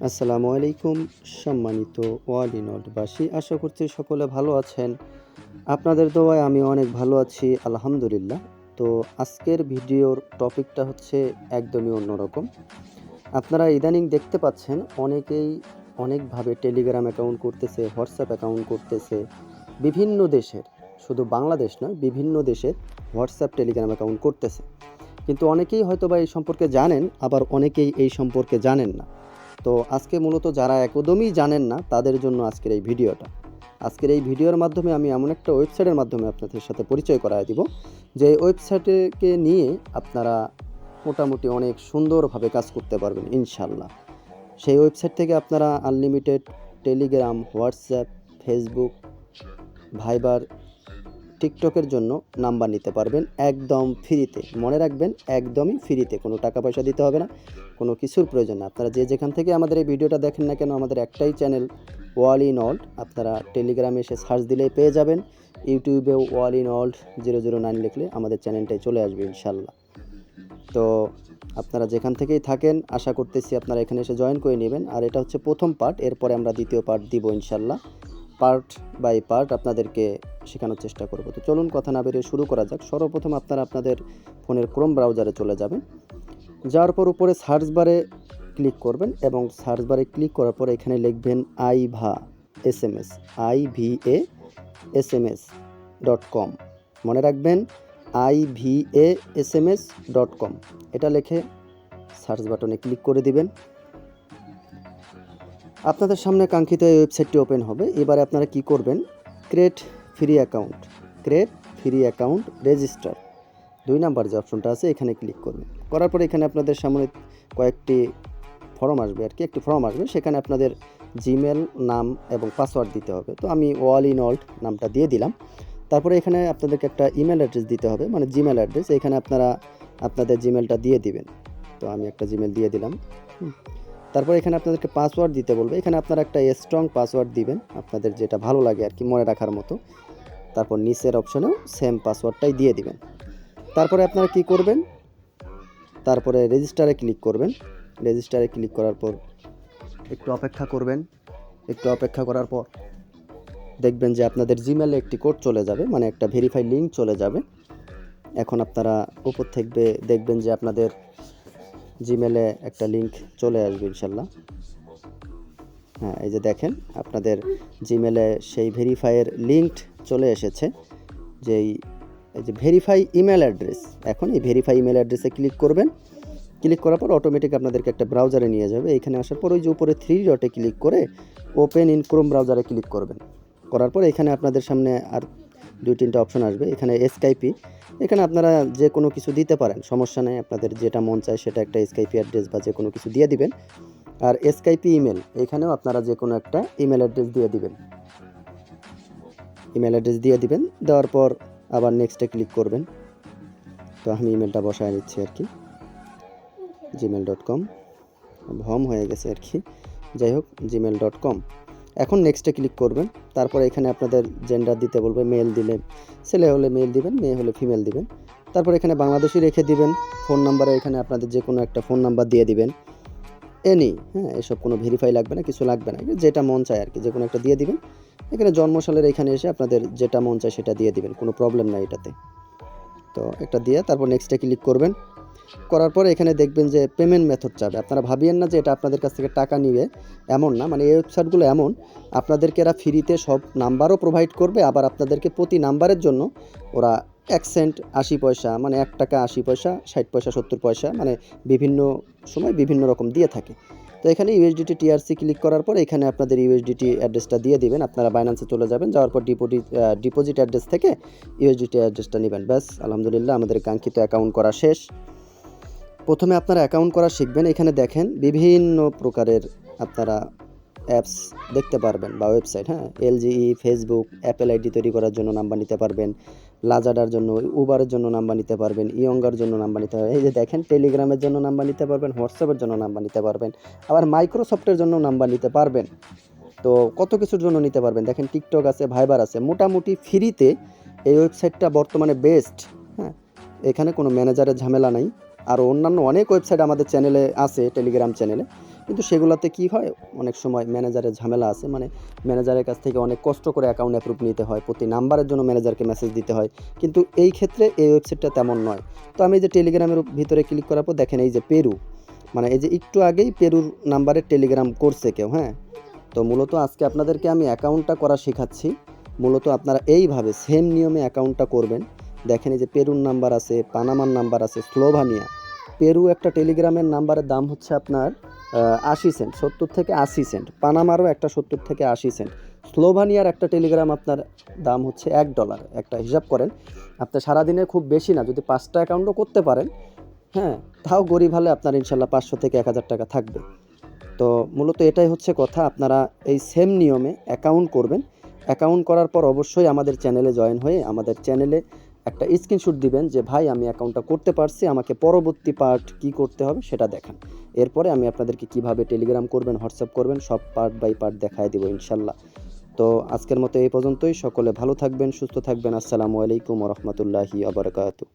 আসসালামু আলাইকুম সম্মানিত ওয়ালিনটবাসী, আশা করছি সকলে ভালো আছেন। আপনাদের দোয়ায় আমি অনেক ভালো আছি, আলহামদুলিল্লাহ। তো আজকের ভিডিওর টপিকটা হচ্ছে একদমই অন্যরকম। আপনারা ইদানিং দেখতে পাচ্ছেন অনেকেই অনেকভাবে টেলিগ্রাম অ্যাকাউন্ট করতেছে, হোয়াটসঅ্যাপ অ্যাকাউন্ট করতেছে। বিভিন্ন দেশের, শুধু বাংলাদেশ নয়, বিভিন্ন দেশের হোয়াটসঅ্যাপ টেলিগ্রাম অ্যাকাউন্ট করতেছে। কিন্তু অনেকেই হয়তোবা এই সম্পর্কে জানেন, আবার অনেকেই এই সম্পর্কে জানেন না। তো আজকে মূলত যারা একদমই জানেন না তাদের জন্য আজকের এই ভিডিওটা। আজকের এই ভিডিওর মাধ্যমে আমি এমন একটা ওয়েবসাইটের মাধ্যমে আপনাদের সাথে পরিচয় করায় দিব, যে ওয়েবসাইটকে নিয়ে আপনারা মোটামুটি অনেক সুন্দরভাবে কাজ করতে পারবেন ইনশাল্লাহ। সেই ওয়েবসাইট থেকে আপনারা আনলিমিটেড টেলিগ্রাম, হোয়াটসঅ্যাপ, ফেসবুক, ভাইবার, টিকটকের জন্য নাম্বার নিতে পারবেন একদম ফ্রিতে। মনে রাখবেন, একদমই ফ্রিতে, কোনো টাকা পয়সা দিতে হবে না, কোনো কিছুর প্রয়োজন না। আপনারা যে যেখান থেকে আমাদের এই ভিডিওটা দেখেন না কেন, আমাদের একটাই চ্যানেল ওয়াল ইন অল্ট। আপনারা টেলিগ্রামে এসে সার্চ দিলেই পেয়ে যাবেন। ইউটিউবেও ওয়াল ইন অল্ট 009 লিখলে আমাদের চ্যানেলটাই চলে আসবে ইনশাল্লাহ। তো আপনারা যেখান থেকেই থাকেন, আশা করতেছি আপনারা এখানে এসে জয়েন করে নেবেন। আর এটা হচ্ছে প্রথম পার্ট, এরপরে আমরা দ্বিতীয় পার্ট দিব ইনশাল্লাহ। পার্ট বাই পার্ট আপনাদেরকে শেখানোর চেষ্টা করব। তো চলুন কথা না বেরিয়ে শুরু করা যাক। সর্বপ্রথম আপনারা আপনাদের ফোনের ক্রোম ব্রাউজারে চলে যাবেন। যাওয়ার পর উপরে সার্চ বারে ক্লিক করবেন, এবং সার্চ বারে ক্লিক করার পর এখানে লিখবেন আইভা SMS, IVASMS.com। মনে রাখবেন, IVASMS.com। এটা লিখে সার্চ বাটনে ক্লিক করে দিবেন। আপনাদের সামনে কাঙ্ক্ষিত এই ওয়েবসাইটটি ওপেন হবে। এবারে আপনারা কি করবেন, create free account register 2 number যে অপশনটা আছে এখানে ক্লিক করবেন। করার পরে এখানে আপনাদের সামনে কয়েকটি ফর্ম আসবে, একটি ফর্ম আসবে। সেখানে আপনাদের জিমেল নাম এবং পাসওয়ার্ড দিতে হবে। তো আমি ওয়াল ইন অল্ট নামটা দিয়ে দিলাম। তারপরে এখানে আপনাদেরকে একটা ইমেল অ্যাড্রেস দিতে হবে, মানে জিমেল অ্যাড্রেস। এখানে আপনারা আপনাদের জিমেলটা দিয়ে দিবেন। তো আমি একটা জিমেল দিয়ে দিলাম। তারপর এখানে আপনাদেরকে পাসওয়ার্ড দিতে বলবে। এখানে আপনারা একটা স্ট্রং পাসওয়ার্ড দিবেন, আপনাদের যেটা ভালো লাগে আর কি, মনে রাখার মতো। তারপর নিচের অপশনেও সেম পাসওয়ার্ডটাই দিয়ে দিবেন। তারপরে আপনারা কি করবেন, তারপরে রেজিস্টারে ক্লিক করবেন। রেজিস্টারে ক্লিক করার পর একটু অপেক্ষা করবেন। একটু অপেক্ষা করার পর দেখবেন যে আপনাদের জিমেলে একটি কোড চলে যাবে, মানে একটা ভেরিফাই লিঙ্ক চলে যাবে। এখন আপনারা উপর থেকে দেখবেন যে আপনাদের জিমেলে একটা লিঙ্ক চলে আসবে ইনশাল্লাহ। হ্যাঁ, এই যে দেখেন আপনাদের জিমেলে সেই ভেরিফাইয়ের লিঙ্ক চলে এসেছে, এই যে ভেরিফাই ইমেল অ্যাড্রেস। এখন এই ভেরিফাই ইমেল অ্যাড্রেসে ক্লিক করবেন। ক্লিক করার পর অটোমেটিক আপনাদেরকে একটা ব্রাউজারে নিয়ে যাবে। এখানে আসার পর ওই যে উপরে 3 ডটে ক্লিক করে ওপেন ইন ক্রোম ব্রাউজারে ক্লিক করবেন। করার পর এখানে আপনাদের সামনে আর 2-3টা অপশন আসবে। এখানে স্কাইপি, এখানে আপনারা যে কোনো কিছু দিতে পারেন, সমস্যা নেই। আপনাদের যেটা মন চায় সেটা একটা স্কাইপি অ্যাড্রেস বা যে কোনো কিছু দিয়ে দিবেন। আর স্কাইপি ইমেল, এখানেও আপনারা যে কোনো একটা ইমেল অ্যাড্রেস দিয়ে দিবেন। দেওয়ার পর আবার নেক্সটে ক্লিক করবেন। তো আমি ইমেলটা বসায় নিচ্ছি আর কি, gmail.com। ভম হয়ে গেছে আর কি, যাই হোক, gmail.com। এখন নেক্সটে ক্লিক করবেন। তারপর এখানে আপনাদের জেন্ডার দিতে বলবে, মেল দিলে ছেলে হলে মেল দিবেন, মেয়ে হলে ফিমেল দিবেন। তারপর এখানে বাংলাদেশি রেখে দিবেন। ফোন নাম্বারে এখানে আপনাদের যে কোনো একটা ফোন নাম্বার দিয়ে দিবেন, হ্যাঁ, এসব কোনো ভেরিফাই লাগবে না, কিছু লাগবে না, যেটা মন চায় আর কি, যে কোনো একটা দিয়ে দিবেন। এখানে জন্মসালের এখানে এসে আপনাদের যেটা মন চায় সেটা দিয়ে দিবেন, কোনো প্রবলেম নাই এটাতে। তো একটা দিয়ে তারপর নেক্সটে ক্লিক করবেন। করার পর এখানে দেখবেন যে পেমেন্ট মেথড চাবে। আপনারা ভাবিয়েন না যে এটা আপনাদের কাছ থেকে টাকা নিবে, এমন না। মানে এই ওয়েবসাইটগুলো এমন, আপনাদেরকে এরা ফ্রিতে সব নাম্বারও প্রোভাইড করবে, আবার আপনাদেরকে প্রতি নাম্বারের জন্য ওরা 1 সেন্ট 80 পয়সা, মানে 1 টাকা 80 পয়সা, 60 পয়সা, 70 পয়সা, মানে বিভিন্ন সময় বিভিন্ন রকম দিয়ে থাকে। তো এখানে ইউএসডিটি টিআরসি ক্লিক করার পর এখানে আপনাদের ইউএসডিটি অ্যাড্রেসটা দিয়ে দিবেন। আপনারা বাইন্যান্সে চলে যাবেন, যাওয়ার পর ডিপোজিট অ্যাড্রেস থেকে ইউএসডিটি অ্যাড্রেসটা নেবেন। ব্যাস, আলহামদুলিল্লাহ, আমাদের কাঙ্ক্ষিত অ্যাকাউন্ট করা শেষ। প্রথমে আপনারা অ্যাকাউন্ট করা শিখবেন। এখানে দেখেন বিভিন্ন প্রকারের আপনারা অ্যাপস দেখতে পারবেন বা ওয়েবসাইট। হ্যাঁ, এলজিই, ফেসবুক, অ্যাপেল আইডি তৈরি করার জন্য নাম্বার নিতে পারবেন, লাজাডার জন্য, উবারের জন্য নাম্বার নিতে পারবেন, ইয়ঙ্গার জন্য নাম্বার নিতে পারবেন। এই যে দেখেন, টেলিগ্রামের জন্য নাম্বার নিতে পারবেন, হোয়াটসঅ্যাপের জন্য নাম্বার নিতে পারবেন, আবার মাইক্রোসফটের জন্য নাম্বার নিতে পারবেন। তো কত কিছুর জন্য নিতে পারবেন। দেখেন, টিকটক আছে, ভাইবার আছে, মোটামুটি ফ্রিতে এই ওয়েবসাইটটা বর্তমানে বেস্ট। হ্যাঁ, এখানে কোনো ম্যানেজারের ঝামেলা নাই। আর অন্যান্য অনেক ওয়েবসাইট আমাদের চ্যানেলে আছে, টেলিগ্রাম চ্যানেলে। কিন্তু সেগুলোতে কি হয়, অনেক সময় ম্যানেজারের ঝামেলা আছে, মানে ম্যানেজারের কাছ থেকে অনেক কষ্ট করে অ্যাকাউন্ট অ্যাপ্রুভ নিতে হয়, প্রতি নাম্বারের জন্য ম্যানেজারকে মেসেজ দিতে হয়। কিন্তু এই ক্ষেত্রে এই ওয়েবসাইটটা তেমন নয়। তো আমি এই যে টেলিগ্রামের ভিতরে ক্লিক করার পর দেখেন এই যে পেরু, মানে এই যে একটু আগেই পেরুর নাম্বারে টেলিগ্রাম করছে কেউ, হ্যাঁ। তো মূলত আজকে আপনাদেরকে আমি অ্যাকাউন্টটা করা শেখাচ্ছি। মূলত আপনারা এইভাবে সেম নিয়মে অ্যাকাউন্টটা করবেন। দেখেন এই যে পেরুর নাম্বার আছে, পানামার নাম্বার আছে, স্লোভানিয়া। পেরু একটা টেলিগ্রামের নাম্বারের দাম হচ্ছে আপনার 80 সেন্ট, 70 থেকে 80 সেন্ট। পানামারও একটা 70 থেকে 80 সেন্ট। স্লোভানিয়ার একটা টেলিগ্রাম আপনার দাম হচ্ছে $1। একটা হিসাব করেন, আপনি সারাদিনে খুব বেশি না, যদি 5টা অ্যাকাউন্টও করতে পারেন, হ্যাঁ, তাও গরিব হলে আপনার ইনশাল্লাহ 500 থেকে 1000 টাকা থাকবে। তো মূলত এটাই হচ্ছে কথা, আপনারা এই সেম নিয়মে অ্যাকাউন্ট করবেন। অ্যাকাউন্ট করার পর অবশ্যই আমাদের চ্যানেলে জয়েন হয়ে আমাদের চ্যানেলে একটা স্ক্রিনশট দিবেন যে ভাই আমি অ্যাকাউন্টটা করতে পারছি, আমাকে পরবর্তী পার্ট কি করতে হবে সেটা দেখান। এরপরে আমি আপনাদেরকে কিভাবে টেলিগ্রাম করবেন, হোয়াটসঅ্যাপ করবেন, সব পার্ট বাই পার্ট দেখায় দেবো ইনশাল্লাহ। তো আজকের মতো এই পর্যন্তই। সকলে ভালো থাকবেন, সুস্থ থাকবেন। আসসালামু আলাইকুম ওয়া রাহমাতুল্লাহি ওয়া বারাকাতুহু।